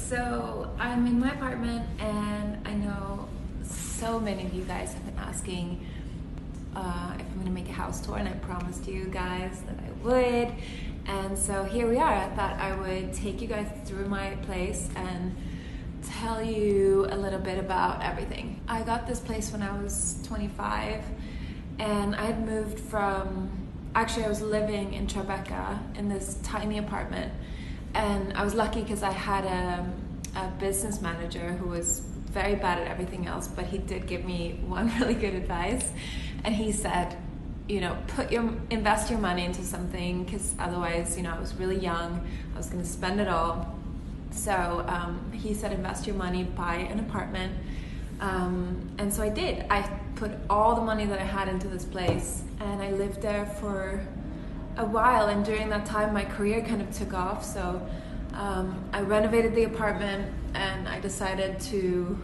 So I'm in my apartment, and I know so many of you guys have been asking if I'm gonna make a house tour, and I promised you guys that I would. And so here we are. I thought I would take you guys through my place and tell you a little bit about everything. I got this place when I was 25, and I had moved from, actually I was living in Tribeca in this tiny apartment, and I was lucky because I had a business manager who was very bad at everything else, but he did give me one really good advice, and he said, you know, invest your money into something, because otherwise, you know, I was really young, I was going to spend it all. So he said, invest your money, buy an apartment, and so I did. I put all the money that I had into this place, and I lived there for a while, and during that time my career kind of took off. So I renovated the apartment, and I decided to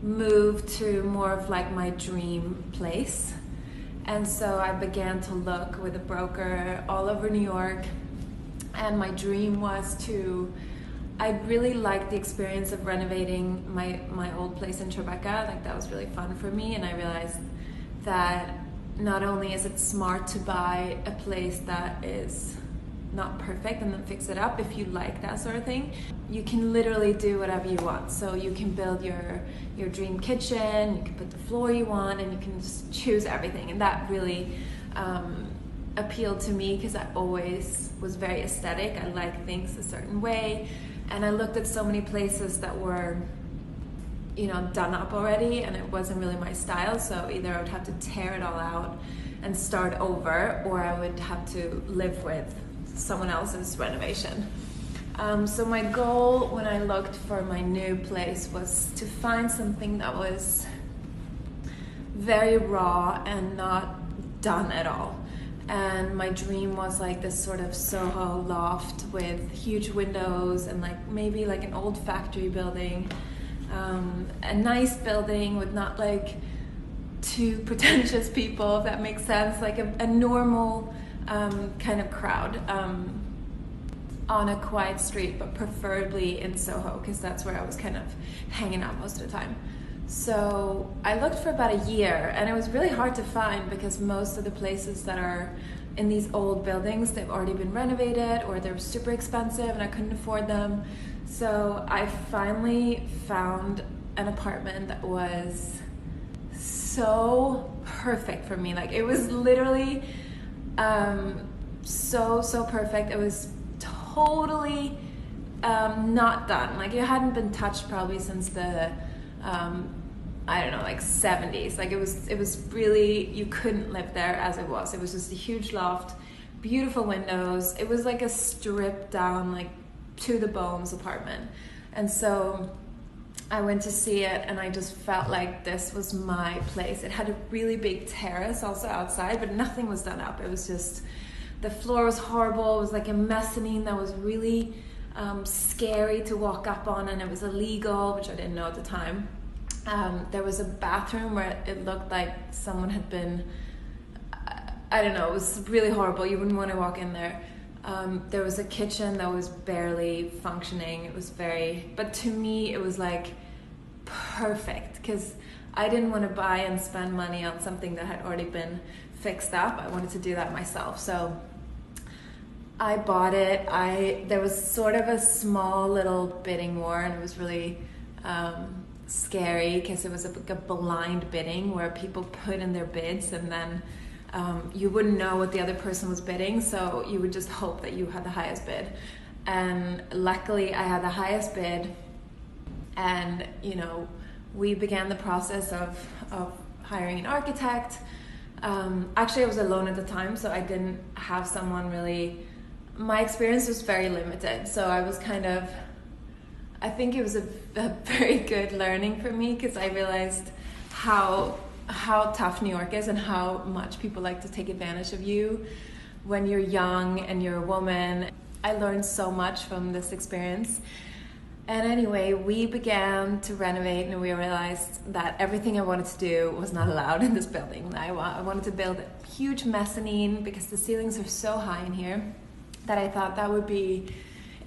move to more of like my dream place. And so I began to look with a broker all over New York, and my dream was to, I really liked the experience of renovating my old place in Tribeca. Like, that was really fun for me, and I realized that not only is it smart to buy a place that is not perfect and then fix it up, if you like that sort of thing, you can literally do whatever you want. So you can build your dream kitchen, you can put the floor you want, and you can just choose everything. And that really appealed to me, because I always was very aesthetic. I like things a certain way, and I looked at so many places that were, you know, done up already, and it wasn't really my style. So either I would have to tear it all out and start over, or I would have to live with someone else's renovation. So my goal when I looked for my new place was to find something that was very raw and not done at all. And my dream was like this sort of Soho loft with huge windows, and like maybe like an old factory building, a nice building with not like too pretentious people, if that makes sense, like a normal kind of crowd on a quiet street, but preferably in Soho, because that's where I was kind of hanging out most of the time. So I looked for about a year, and it was really hard to find, because most of the places that are in these old buildings, they've already been renovated, or they're super expensive and I couldn't afford them. So I finally found an apartment that was so perfect for me. Like, it was literally so perfect. It was totally not done. Like, it hadn't been touched probably since the I don't know, like 70s. Like, it was really, you couldn't live there as it was. It was just a huge loft, beautiful windows. It was like a stripped down, like to the bones apartment. And so I went to see it, and I just felt like this was my place. It had a really big terrace also outside, but nothing was done up. It was just, the floor was horrible. It was like a mezzanine that was really scary to walk up on, and it was illegal, which I didn't know at the time. There was a bathroom where it looked like someone had been, I don't know, it was really horrible. You wouldn't want to walk in there. There was a kitchen that was barely functioning. It was but to me it was like perfect, because I didn't want to buy and spend money on something that had already been fixed up. I wanted to do that myself. So I bought it. There was sort of a small little bidding war, and it was really scary, because it was like a blind bidding where people put in their bids, and then you wouldn't know what the other person was bidding, so you would just hope that you had the highest bid. And luckily I had the highest bid, and you know, we began the process of hiring an architect. Actually I was alone at the time, so I didn't have someone really, my experience was very limited, so I was kind of, I think it was a very good learning for me, because I realized how tough New York is, and how much people like to take advantage of you when you're young and you're a woman. I learned so much from this experience. And anyway, we began to renovate, and we realized that everything I wanted to do was not allowed in this building. I wanted to build a huge mezzanine, because the ceilings are so high in here that I thought that would be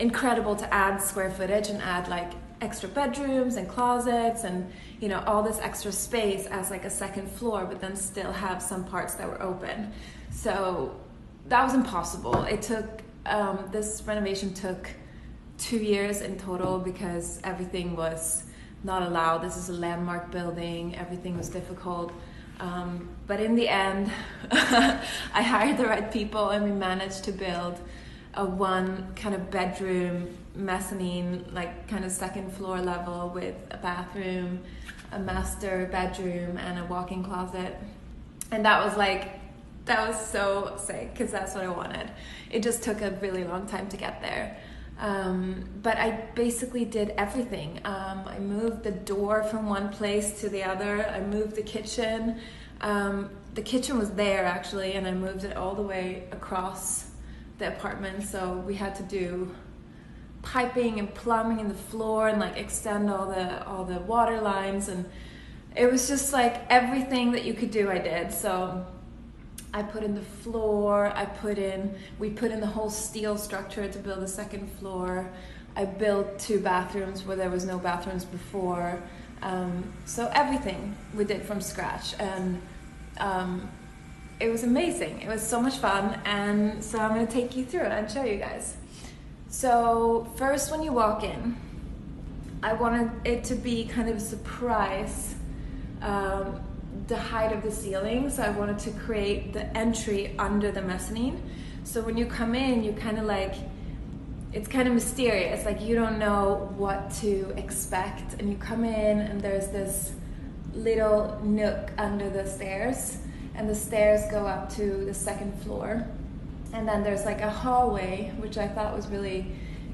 incredible to add square footage and add like extra bedrooms and closets and, you know, all this extra space as like a second floor, but then still have some parts that were open. So that was impossible. It took, this renovation took 2 years in total because everything was not allowed. This is a landmark building, everything was difficult. But in the end, I hired the right people and we managed to build a one kind of bedroom mezzanine, like kind of second floor level with a bathroom, a master bedroom and a walk-in closet. And that was so sick because that's what I wanted. It just took a really long time to get there. But I basically did everything. I moved the door from one place to the other. I moved the kitchen. The kitchen was there actually, and I moved it all the way across the apartment. So we had to do piping and plumbing in the floor and like extend all the water lines, and it was just like everything that you could do I did. So I put in the floor, we put in the whole steel structure to build a second floor. I built 2 bathrooms where there was no bathrooms before. So everything we did from scratch, and it was amazing. It was so much fun, and so I'm gonna take you through it and show you guys. So first, when you walk in, I wanted it to be kind of a surprise, the height of the ceiling. So I wanted to create the entry under the mezzanine. So when you come in, you kind of like, it's kind of mysterious, like you don't know what to expect, and you come in and there's this little nook under the stairs, and the stairs go up to the second floor, and then there's like a hallway, which I thought was really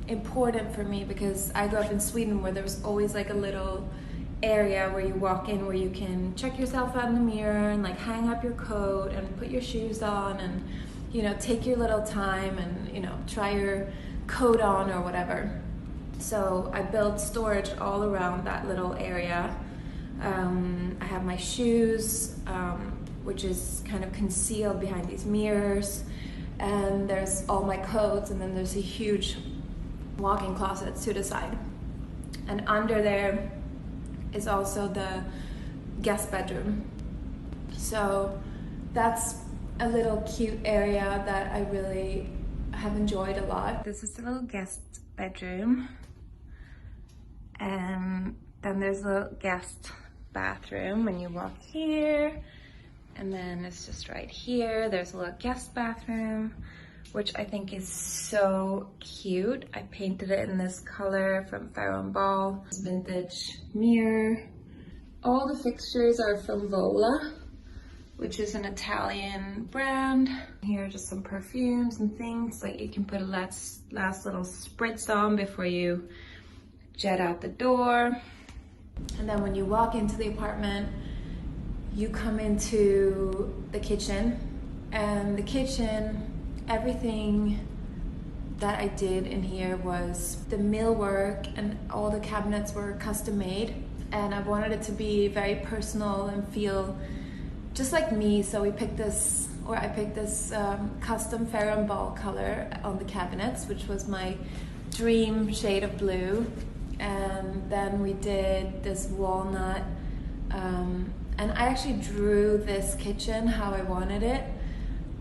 important for me because I grew up in Sweden where there was always like a little area where you walk in where you can check yourself out in the mirror and like hang up your coat and put your shoes on and, you know, take your little time and, you know, try your coat on or whatever. So I built storage all around that little area. I have my shoes, which is kind of concealed behind these mirrors, and there's all my coats, and then there's a huge walk-in closet to the side. And under there is also the guest bedroom. So that's a little cute area that I really have enjoyed a lot. This is the little guest bedroom, and then there's a little guest bathroom when you walk here, and then it's just right here. There's a little guest bathroom, which I think is so cute. I painted it in this color from Farrow & Ball. This vintage mirror. All the fixtures are from Vola, which is an Italian brand. Here are just some perfumes and things, like you can put a last little spritz on before you jet out the door. And then when you walk into the apartment, you come into the kitchen, and the kitchen, everything that I did in here was the millwork, and all the cabinets were custom made, and I wanted it to be very personal and feel just like me. So I picked this custom Farrow & Ball color on the cabinets, which was my dream shade of blue. And then we did this walnut, and I actually drew this kitchen how I wanted it,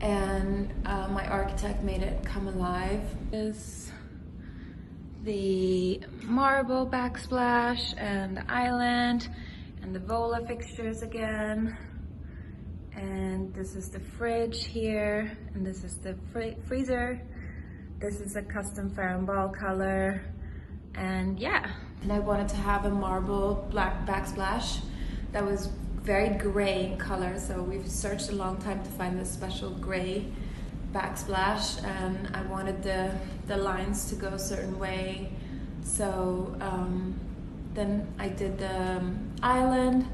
and my architect made it come alive. This is the marble backsplash and the island and the Vola fixtures again. And this is the fridge here, and this is the freezer. This is a custom Farrow & Ball color, and yeah. And I wanted to have a marble black backsplash that was very gray in color, so we've searched a long time to find this special gray backsplash, and I wanted the lines to go a certain way. So then I did the island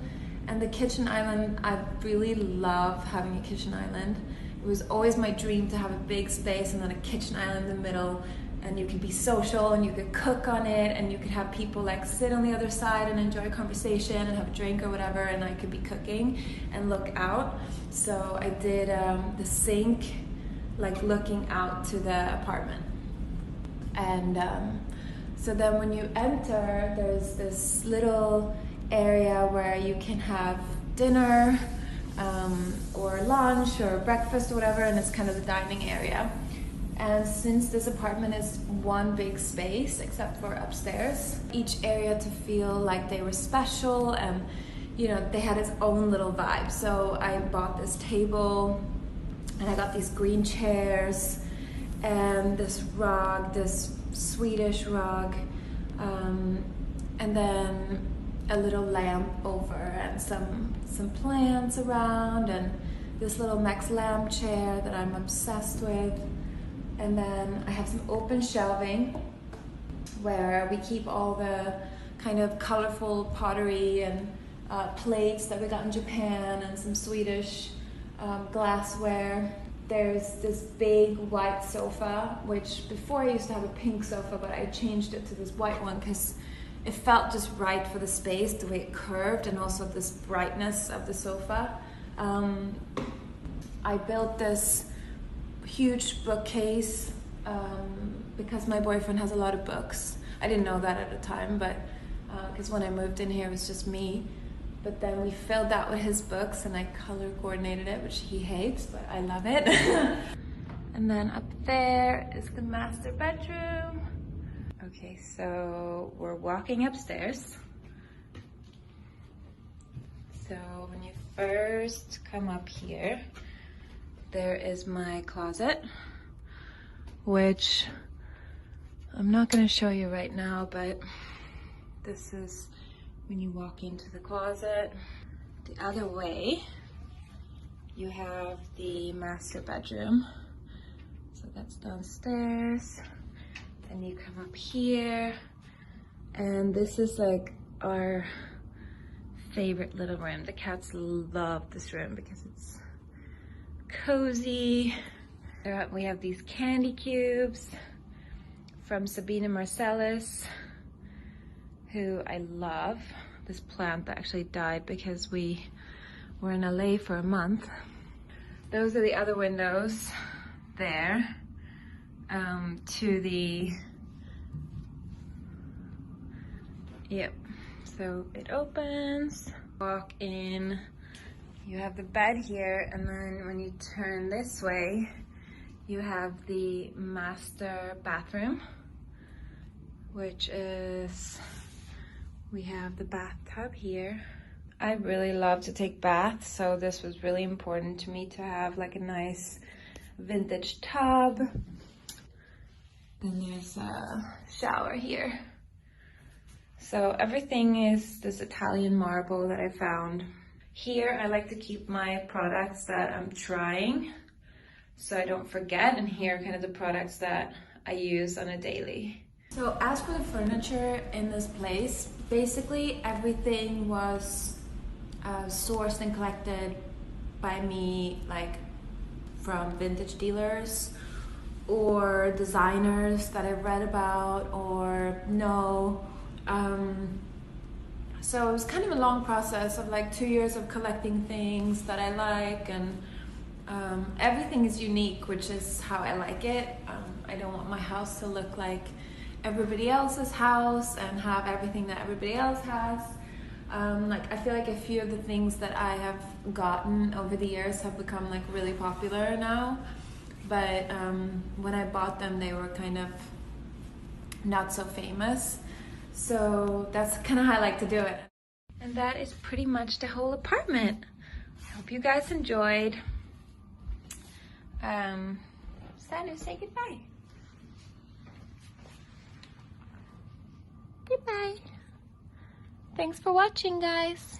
and the kitchen island. I really love having a kitchen island. It was always my dream to have a big space and then a kitchen island in the middle, and you could be social and you could cook on it, and you could have people like sit on the other side and enjoy conversation and have a drink or whatever, and I could be cooking and look out. So I did the sink like looking out to the apartment. And so then when you enter, there's this little area where you can have dinner or lunch or breakfast or whatever, and it's kind of the dining area. And since this apartment is one big space, except for upstairs, each area to feel like they were special and, you know, they had its own little vibe. So I bought this table and I got these green chairs and this rug, this Swedish rug, and then a little lamp over and some plants around and this little Max lamp chair that I'm obsessed with. And then I have some open shelving where we keep all the kind of colorful pottery and plates that we got in Japan and some Swedish glassware. There's this big white sofa, which before I used to have a pink sofa, but I changed it to this white one because it felt just right for the space, the way it curved, and also this brightness of the sofa. I built this huge bookcase because my boyfriend has a lot of books. I didn't know that at the time, but because when I moved in here it was just me. But then we filled that with his books and I color coordinated it, which he hates, but I love it. And then up there is the master bedroom. Okay, so we're walking upstairs. So when you first come up here, there is my closet, which I'm not going to show you right now, but this is when you walk into the closet. The other way, you have the master bedroom. So that's downstairs. Then you come up here, and this is like our favorite little room. The cats love this room because it's cozy. We have these candy cubes from Sabina Marcellus, who I love. This plant that actually died because we were in LA for a month. Those are the other windows there to the, yep, so it opens, walk in. You have the bed here, and then when you turn this way, you have the master bathroom, which is, we have the bathtub here. I really love to take baths, so this was really important to me to have like a nice vintage tub. Then there's a shower here. So everything is this Italian marble that I found. Here I like to keep my products that I'm trying so I don't forget, and here are kind of the products that I use on a daily. So as for the furniture in this place, basically everything was sourced and collected by me, like from vintage dealers or designers that I've read about or know. So it was kind of a long process of like 2 years of collecting things that I like, and everything is unique, which is how I like it. I don't want my house to look like everybody else's house and have everything that everybody else has. Like I feel like a few of the things that I have gotten over the years have become like really popular now, but when I bought them they were kind of not so famous. So that's kind of how I like to do it. And that is pretty much the whole apartment. I hope you guys enjoyed. Sanu, say goodbye. Goodbye. Thanks for watching, guys.